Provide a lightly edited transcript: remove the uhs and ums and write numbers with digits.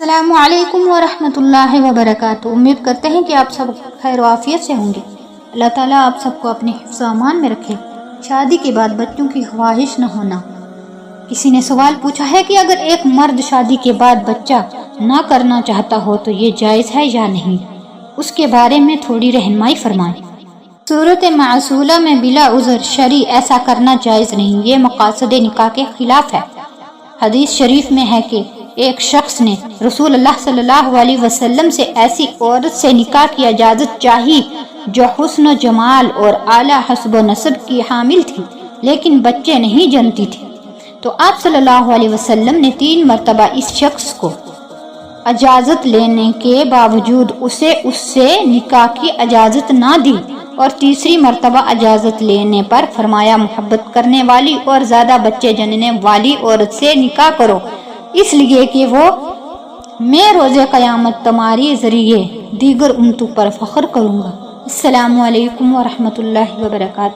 السلام علیکم ورحمۃ اللہ وبرکاتہ۔ امید کرتے ہیں کہ آپ سب خیر و عافیت سے ہوں گے۔ اللہ تعالیٰ آپ سب کو اپنے حفظ و امان میں رکھے۔ شادی کے بعد بچوں کی خواہش نہ ہونا۔ کسی نے سوال پوچھا ہے کہ اگر ایک مرد شادی کے بعد بچہ نہ کرنا چاہتا ہو تو یہ جائز ہے یا نہیں؟ اس کے بارے میں تھوڑی رہنمائی فرمائیں۔ صورت معصولہ میں بلا عذر شرعی ایسا کرنا جائز نہیں، یہ مقاصد نکاح کے خلاف ہے۔ حدیث شریف میں ہے کہ ایک شخص نے رسول اللہ صلی اللہ علیہ وسلم سے ایسی عورت سے نکاح کی اجازت چاہی جو حسن و جمال اور اعلیٰ حسب و نسب کی حامل تھی لیکن بچے نہیں جنتی تھی، تو آپ صلی اللہ علیہ وسلم نے 3 مرتبہ اس شخص کو اجازت لینے کے باوجود اسے اس سے نکاح کی اجازت نہ دی، اور تیسری مرتبہ اجازت لینے پر فرمایا محبت کرنے والی اور زیادہ بچے جننے والی عورت سے نکاح کرو، اس لیے کہ وہ میں روز قیامت تمہاری ذریعے دیگر امتوں پر فخر کروں گا۔ السلام علیکم ورحمۃ اللہ وبرکاتہ۔